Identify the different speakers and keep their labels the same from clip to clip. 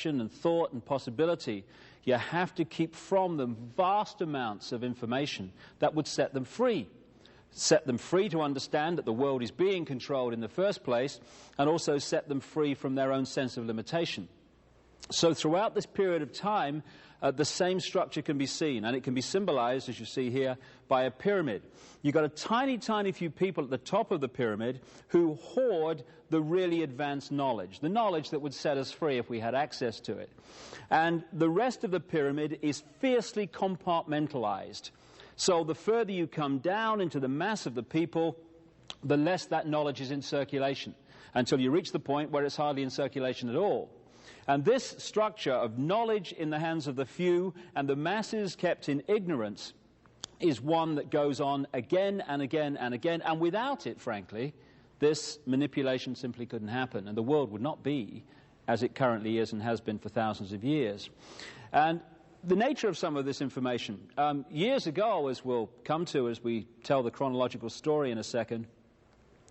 Speaker 1: and thought and possibility, you have to keep from them vast amounts of information that would set them free. Set them free to understand that the world is being controlled in the first place, and also set them free from their own sense of limitation. So throughout this period of time, the same structure can be seen, and it can be symbolized, as you see here, by a pyramid. You've got a tiny, tiny few people at the top of the pyramid who hoard the really advanced knowledge, the knowledge that would set us free if we had access to it. And the rest of the pyramid is fiercely compartmentalized. So the further you come down into the mass of the people, the less that knowledge is in circulation, until you reach the point where it's hardly in circulation at all. And this structure of knowledge in the hands of the few and the masses kept in ignorance is one that goes on again and again and again. And without it, frankly, this manipulation simply couldn't happen, and the world would not be as it currently is and has been for thousands of years. And the nature of some of this information, years ago, as we'll come to as we tell the chronological story in a second,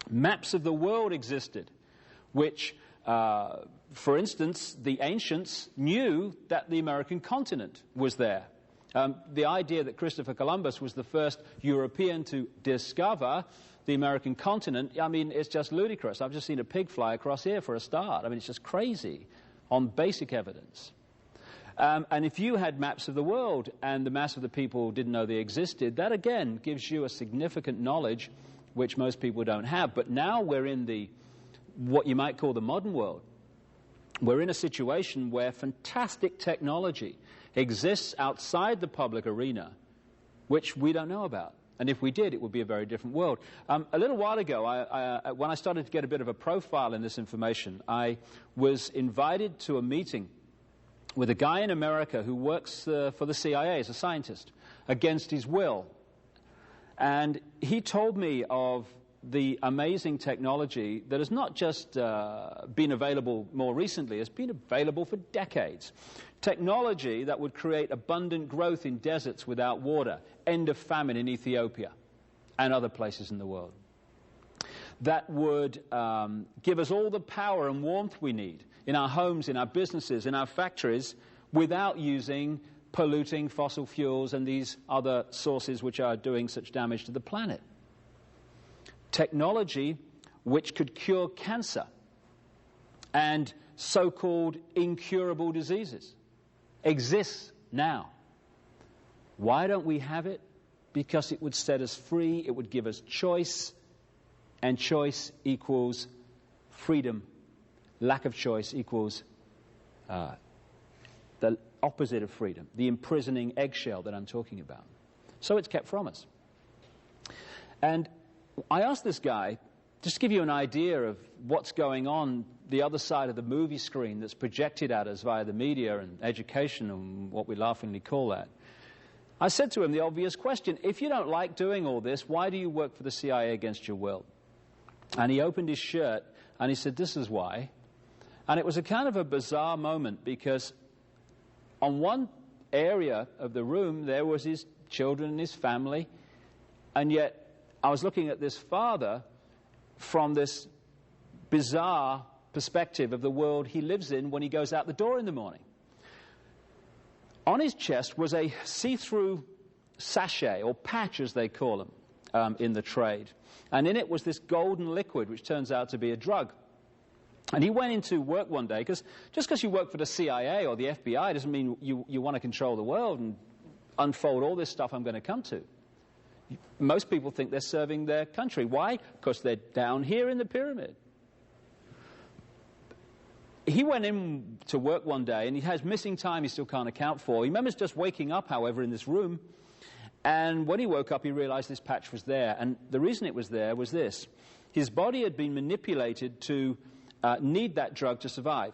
Speaker 1: maps of the world existed, which, for instance, the ancients knew that the American continent was there. The idea that Christopher Columbus was the first European to discover the American continent, I mean, it's just ludicrous. I've just seen a pig fly across here for a start. I mean, it's just crazy on basic evidence. And if you had maps of the world and the mass of the people didn't know they existed, that again gives you a significant knowledge which most people don't have. But now we're in what you might call the modern world. We're in a situation where fantastic technology exists outside the public arena, which we don't know about. And if we did, it would be a very different world. A little while ago, when I started to get a bit of a profile in this information, I was invited to a meeting with a guy in America who works for the CIA as a scientist, against his will. And he told me of the amazing technology that has not just been available more recently, it's been available for decades. Technology that would create abundant growth in deserts without water, end of famine in Ethiopia and other places in the world. That would give us all the power and warmth we need in our homes, in our businesses, in our factories, without using polluting fossil fuels and these other sources which are doing such damage to the planet. Technology which could cure cancer and so-called incurable diseases exists now. Why don't we have it? Because it would set us free, it would give us choice, and choice equals freedom. Lack of choice equals the opposite of freedom, the imprisoning eggshell that I'm talking about. So it's kept from us. And I asked this guy, just to give you an idea of what's going on the other side of the movie screen that's projected at us via the media and education and what we laughingly call that. I said to him the obvious question, if you don't like doing all this, why do you work for the CIA against your will? And he opened his shirt and he said, this is why. And it was a kind of a bizarre moment, because on one area of the room there was his children and his family, and yet I was looking at this father from this bizarre perspective of the world he lives in when he goes out the door in the morning. On his chest was a see-through sachet, or patch as they call them in the trade, and in it was this golden liquid which turns out to be a drug. And he went into work one day, because just because you work for the CIA or the FBI doesn't mean you want to control the world and unfold all this stuff I'm going to come to. Most people think they're serving their country. Why? Because they're down here in the pyramid. He went in to work one day, and he has missing time he still can't account for. He remembers just waking up, however, in this room, and when he woke up he realized this patch was there. And the reason it was there was this: his body had been manipulated to need that drug to survive.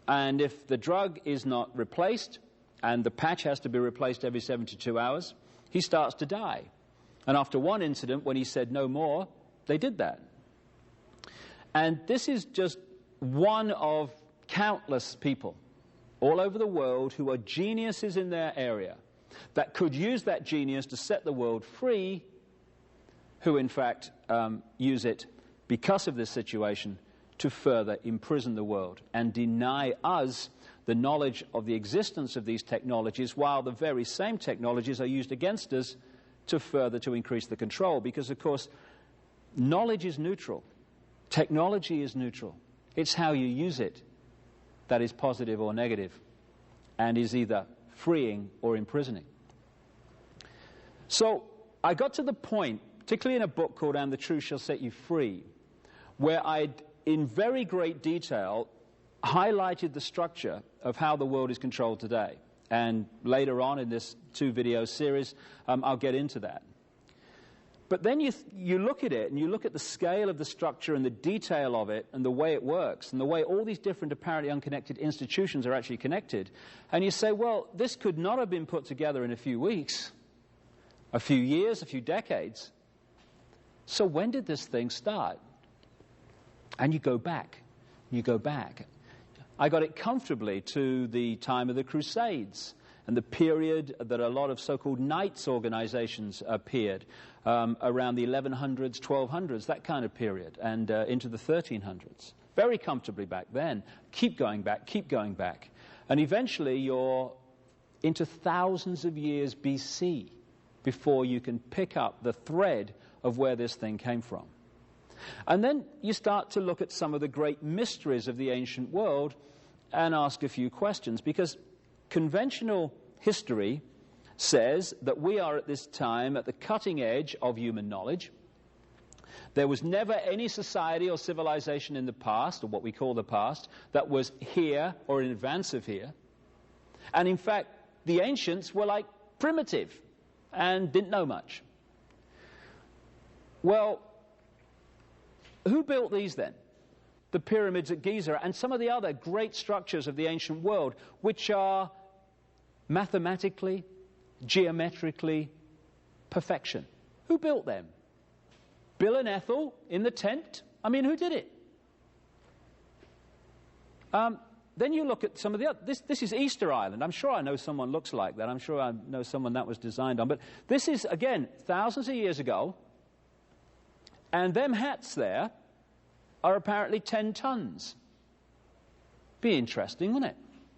Speaker 1: And if the drug is not replaced, and the patch has to be replaced every 72 hours, he starts to die. And after one incident, when he said no more, they did that. And this is just one of countless people all over the world who are geniuses in their area, that could use that genius to set the world free, who in fact use it because of this situation to further imprison the world and deny us the knowledge of the existence of these technologies, while the very same technologies are used against us to increase the control. Because, of course, knowledge is neutral. Technology is neutral. It's how you use it that is positive or negative, and is either freeing or imprisoning. So I got to the point, particularly in a book called And the Truth Shall Set You Free, where I'd, in very great detail, highlighted the structure of how the world is controlled today. And later on in this 2-video series, I'll get into that. But then you look at it, and you look at the scale of the structure and the detail of it and the way it works and the way all these different apparently unconnected institutions are actually connected. And you say, well, this could not have been put together in a few weeks, a few years, a few decades. So when did this thing start? And you go back. You go back. I got it comfortably to the time of the Crusades and the period that a lot of so-called knights organizations appeared, around the 1100s, 1200s, that kind of period, and into the 1300s. Very comfortably back then. Keep going back. And eventually you're into thousands of years BC before you can pick up the thread of where this thing came from. And then you start to look at some of the great mysteries of the ancient world and ask a few questions, because conventional history says that we are at this time at the cutting edge of human knowledge. There was never any society or civilization in the past, or what we call the past, that was here or in advance of here. And in fact, the ancients were like primitive and didn't know much. Well, who built these then? The pyramids at Giza and some of the other great structures of the ancient world, which are mathematically, geometrically, perfection. Who built them? Bill and Ethel in the tent? I mean, who did it? Then you look at some of the other... This is Easter Island. I'm sure I know someone looks like that. I'm sure I know someone that was designed on. But this is, again, thousands of years ago. And them hats there are apparently 10 tons. Be interesting, wouldn't it?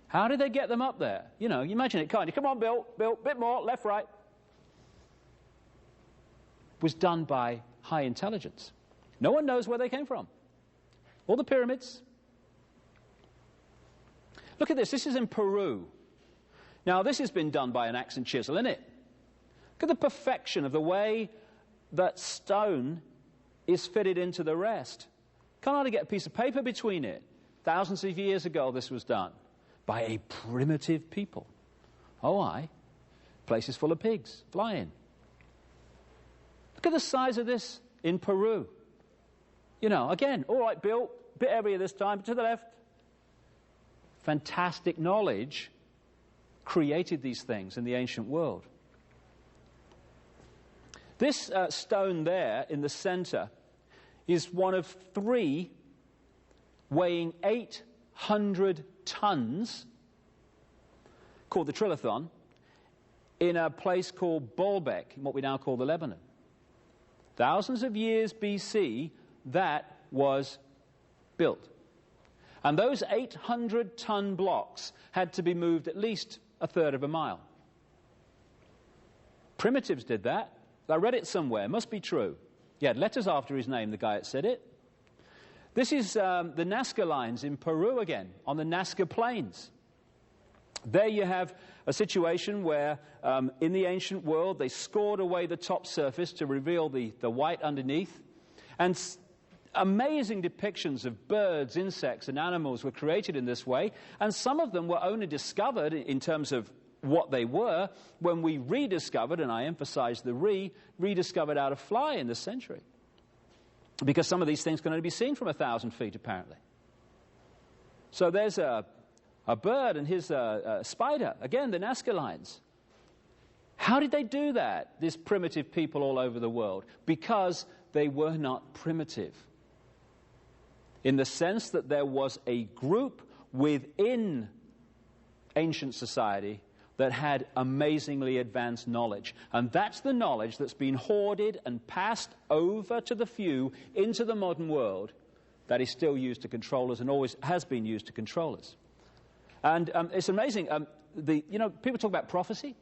Speaker 1: How did they get them up there? You know, you imagine it, can't you? Come on, Bill, bit more, left, right. Was done by high intelligence. No one knows where they came from. All the pyramids. Look at this. This is in Peru. Now, this has been done by an axe and chisel, isn't it? Look at the perfection of the way that stone is fitted into the rest. Can't hardly get a piece of paper between it. Thousands of years ago this was done by a primitive people. Oh, aye. Places full of pigs flying. Look at the size of this in Peru. You know, again, all right, Bill, bit heavier this time, to the left. Fantastic knowledge created these things in the ancient world. This stone there in the center is one of 3 weighing 800 tons, called the Trilithon, in a place called Baalbek, in what we now call the Lebanon. Thousands of years BC, that was built. And those 800-ton blocks had to be moved at least a third of a mile. Primitives did that. I read it somewhere. It must be true. He had letters after his name, the guy that said it. This is the Nazca lines in Peru again, on the Nazca Plains. There you have a situation where in the ancient world they scored away the top surface to reveal the white underneath. And amazing depictions of birds, insects, and animals were created in this way. And some of them were only discovered in terms of what they were when we rediscovered, and I emphasize the rediscovered how to fly in this century. Because some of these things can only be seen from 1,000 feet, apparently. So there's a bird and here's a spider. Again, the Nazca lines. How did they do that, this primitive people all over the world? Because they were not primitive. In the sense that there was a group within ancient society that had amazingly advanced knowledge. And that's the knowledge that's been hoarded and passed over to the few into the modern world that is still used to control us and always has been used to control us. And it's amazing. You know, people talk about prophecy.